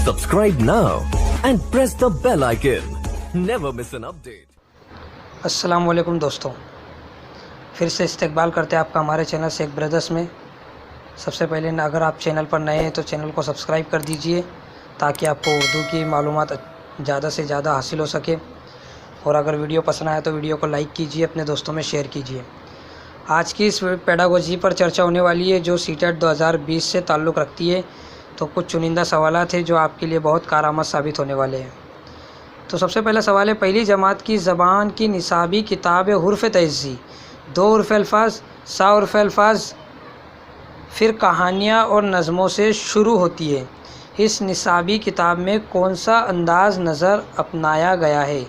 Subscribe now and press the bell icon. Never miss an update. अस्सलाम वालेकुम दोस्तों, फिर से इस्तकबाल करते हैं आपका हमारे चैनल शेख ब्रदर्स में। सबसे पहले अगर आप चैनल पर नए हैं तो चैनल को सब्सक्राइब कर दीजिए ताकि आपको उर्दू की मालूमात ज़्यादा से ज़्यादा हासिल हो सके। और अगर वीडियो पसंद आए तो वीडियो को लाइक कीजिए, अपने दोस्तों में शेयर कीजिए। आज की इस पेडागोजी पर चर्चा होने वाली है जो सीटेट 2020 से ताल्लुक़ रखती है। तो कुछ चुनिंदा सवालात हैं जो आपके लिए बहुत कारआमद साबित होने वाले हैं। तो सबसे पहला सवाल है, पहली जमात की ज़बान की निसाबी किताब हुर्फ़ तहज़ी 2 हुर्फ़ अल्फ़ाज 100 हुर्फ़ अल्फ़ाज फिर कहानियाँ और नज़मों से शुरू होती है। इस निसाबी किताब में कौन सा अंदाज़ नज़र अपनाया गया है?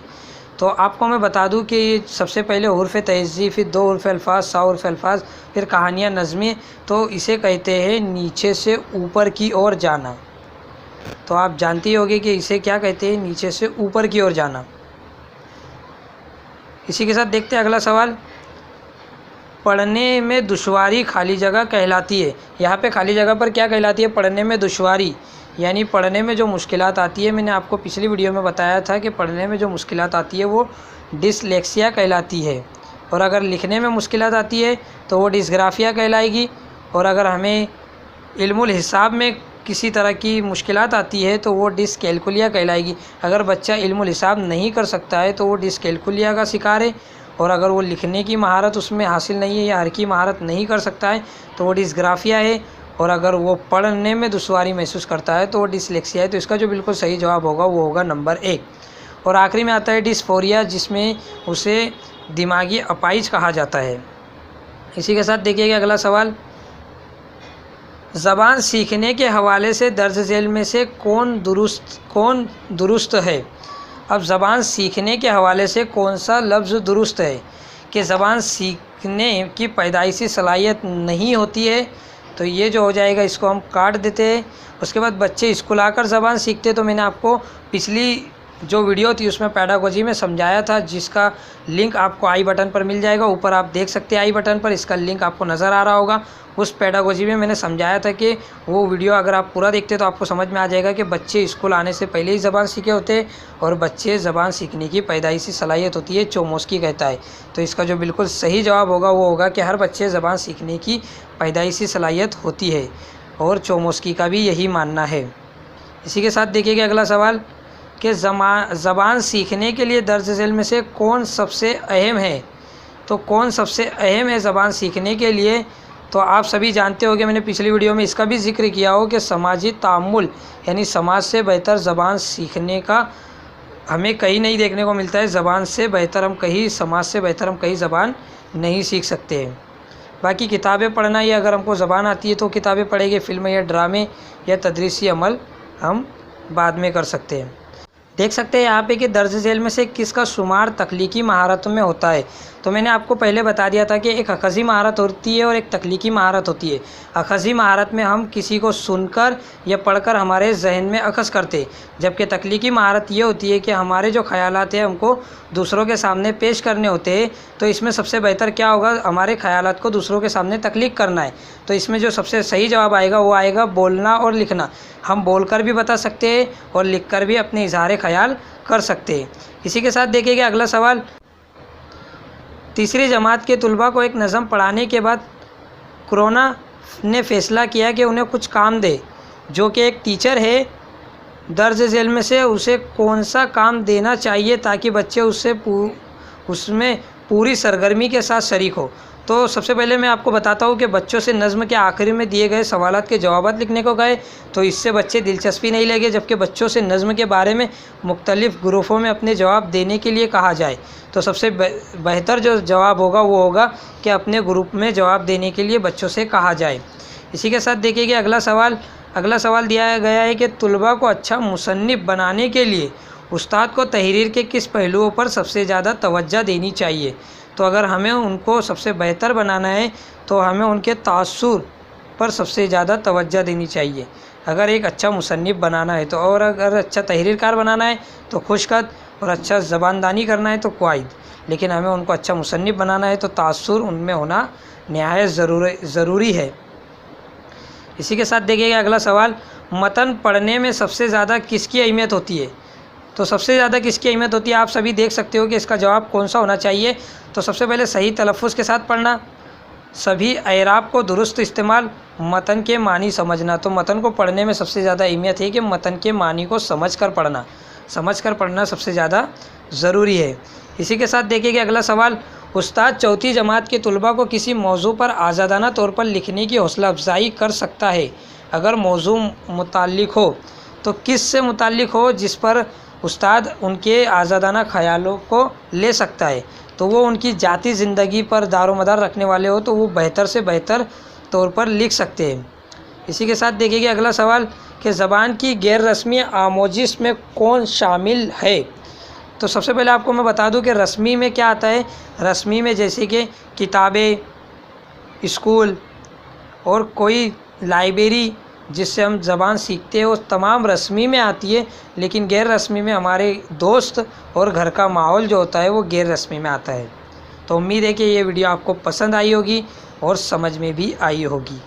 तो आपको मैं बता दूं कि ये सबसे पहले हुर्फ़ तहज़ी, फिर 2 हुर्फ़ अल्फ़ाज 100 हुर्फ़ अल्फ़ाज फिर कहानियाँ नज़में, तो इसे कहते हैं नीचे से ऊपर की ओर जाना। तो आप जानती होंगे कि इसे क्या कहते हैं, नीचे से ऊपर की ओर जाना। इसी के साथ देखते हैं अगला सवाल, पढ़ने में दुश्वारी खाली जगह कहलाती है। यहाँ पे खाली जगह पर क्या कहलाती है? पढ़ने में दुश्वारी, यानी पढ़ने में जो मुश्किलात आती है। मैंने आपको पिछली वीडियो में बताया था कि पढ़ने में जो मुश्किलात आती है वो डिसलेक्सिया कहलाती है। और अगर लिखने में मुश्किलात आती है तो वो डिस्ग्राफिया कहलाएगी। और अगर हमें इल्मुल हिसाब में किसी तरह की मुश्किलात आती है तो वो डिसकैलकुलिया कहलाएगी। अगर बच्चा इल्मुल हिसाब नहीं कर सकता है तो वो डिसकैलकुलिया का शिकार है। और अगर वो लिखने की महारत उसमें हासिल नहीं है या हर की महारत नहीं कर सकता है तो वो डिस्ग्राफिया है। और अगर वो पढ़ने में दुश्वारी महसूस करता है तो वो डिसलेक्सिया है। तो इसका जो बिल्कुल सही जवाब होगा वो होगा नंबर 1। और आखिरी में आता है डिस्फोरिया, जिसमें उसे दिमागी अपाइज कहा जाता है। इसी के साथ देखिएगा अगला सवाल, ज़बान सीखने के हवाले से दर्ज झेल में से कौन दुरुस्त है? अब ज़बान सीखने के हवाले से कौन सा लफ्ज़ दुरुस्त है कि ज़बान सीखने की पैदाइशी सलाहियत नहीं होती है? तो ये जो हो जाएगा इसको हम काट देते हैं। उसके बाद बच्चे स्कूल आकर ज़बान सीखते, तो मैंने आपको पिछली जो वीडियो थी उसमें पेडागोजी में समझाया था, जिसका लिंक आपको आई बटन पर मिल जाएगा। ऊपर आप देख सकते हैं आई बटन पर, इसका लिंक आपको नज़र आ रहा होगा। उस पेडागोजी में मैंने समझाया था कि वो वीडियो अगर आप पूरा देखते तो आपको समझ में आ जाएगा कि बच्चे स्कूल आने से पहले ही ज़बान सीखे होते हैं और बच्चे ज़बान सीखने की पैदाइशी सलाहियत होती है, चोमोस्की कहता है। तो इसका जो बिल्कुल सही जवाब होगा वो होगा कि हर बच्चे ज़बान सीखने की पैदाइशी सलाहियत होती है और चोमोस्की का भी यही मानना है। इसी के साथ देखिएगा अगला सवाल कि ज़बान सीखने के लिए दर्ज झेल में से कौन सबसे अहम है? तो कौन सबसे अहम है ज़बान सीखने के लिए? तो आप सभी जानते होंगे, मैंने पिछली वीडियो में इसका भी जिक्र किया हो कि समाजी तामुल, यानी समाज से बेहतर ज़बान सीखने का हमें कहीं नहीं देखने को मिलता है। ज़बान से बेहतर हम कहीं, समाज से बेहतर हम कहीं ज़बान नहीं सीख सकते हैं। बाकी किताबें पढ़ना, या अगर हमको ज़बान आती है तो किताबें पढ़ेंगे, फिल्में या ड्रामे या तदरीसी अमल हम बाद में कर सकते हैं। देख सकते हैं यहाँ पे कि दर्ज झेल में से किसका शुमार तख्लीकी महारतों में होता है। तो मैंने आपको पहले बता दिया था कि एक अखज़ी महारत होती है और एक तख्लीकी महारत होती है। अखज़ी महारत में हम किसी को सुनकर या पढ़कर हमारे जहन में अखज़ करते, जबकि तख्लीकी महारत ये होती है कि हमारे जो ख़यालात हैं हमको दूसरों के सामने पेश करने होते हैं। तो इसमें सबसे बेहतर क्या होगा, हमारे ख़यालात को दूसरों के सामने तख्लीक करना है। तो इसमें जो सबसे सही जवाब आएगा वो आएगा बोलना और लिखना। हम बोलकर भी बता सकते हैं और लिखकर भी अपने इजहार ख़याल कर सकते हैं। इसी के साथ देखिएगा अगला सवाल, तीसरी जमात के तलबा को एक नज़म पढ़ाने के बाद कोरोना ने फ़ैसला किया कि उन्हें कुछ काम दे। जो कि एक टीचर है दर्ज झेल में से उसे कौन सा काम देना चाहिए ताकि बच्चे उसमें पूरी सरगर्मी के साथ शरीक हो? तो सबसे पहले मैं आपको बताता हूँ कि बच्चों से नज़्म के आखिरी में दिए गए सवालात के जवाबात लिखने को कहे तो इससे बच्चे दिलचस्पी नहीं लेंगे, जबकि बच्चों से नज़्म के बारे में मुख्तलिफ़ ग्रुपों में अपने जवाब देने के लिए कहा जाए। तो सबसे बेहतर जो जवाब होगा वो होगा कि अपने ग्रुप में जवाब देने के लिए बच्चों से कहा जाए। इसी के साथ देखिए अगला सवाल दिया गया है कि तलबा को अच्छा मुसन्निफ़ बनाने के लिए उस्ताद को तहरीर के किस पहलुओं पर सबसे ज़्यादा तवज्जो देनी चाहिए? तो अगर हमें उनको सबसे बेहतर बनाना है तो हमें उनके तासुर पर सबसे ज़्यादा तवज्जो देनी चाहिए। अगर एक अच्छा मुसन्निफ़ बनाना है तो, और अगर अच्छा तहरीरकार बनाना है तो खुशखत, और अच्छा ज़बानदानी करना है तो क्वाइद। लेकिन हमें उनको अच्छा मुसन्निफ़ बनाना है तो तासुर उनमें होना नहायत ज़रूरी है। इसी के साथ देखिएगा अगला सवाल, मतन पढ़ने में सबसे ज़्यादा किसकी अहमियत होती है? तो सबसे ज़्यादा किसकी अहमियत होती है आप सभी देख सकते हो कि इसका जवाब कौन सा होना चाहिए। तो सबसे पहले सही तलफ़ुज़ के साथ पढ़ना, सभी एराब को दुरुस्त इस्तेमाल, मतन के मानी समझना। तो मतन को पढ़ने में सबसे ज़्यादा अहमियत है कि मतन के मानी को समझ कर पढ़ना सबसे ज़्यादा ज़रूरी है। इसी के साथ देखिएगा अगला सवाल, उस्ताद चौथी जमात के तुलबा को किसी मौजू पर आज़ादाना तौर पर लिखने की हौसला अफजाई कर सकता है। अगर मौजू मुताल्लिक़ हो तो किस से मुताल्लिक़ हो जिस पर उस्ताद उनके आज़ादाना ख़यालों को ले सकता है। तो वो उनकी जाती ज़िंदगी पर दारोमदार रखने वाले हो तो वो बेहतर से बेहतर तौर पर लिख सकते हैं। इसी के साथ देखिएगा अगला सवाल कि ज़बान की गैर रस्मी आमोजिश में कौन शामिल है। तो सबसे पहले आपको मैं बता दूं कि रस्मी में क्या आता है। रस्मी में जैसे कि किताबें, स्कूल और कोई लाइब्रेरी जिससे हम ज़बान सीखते हैं वो तमाम रस्मी में आती है, लेकिन गैर रस्मी में हमारे दोस्त और घर का माहौल जो होता है वो गैर रस्मी में आता है। तो उम्मीद है कि ये वीडियो आपको पसंद आई होगी और समझ में भी आई होगी।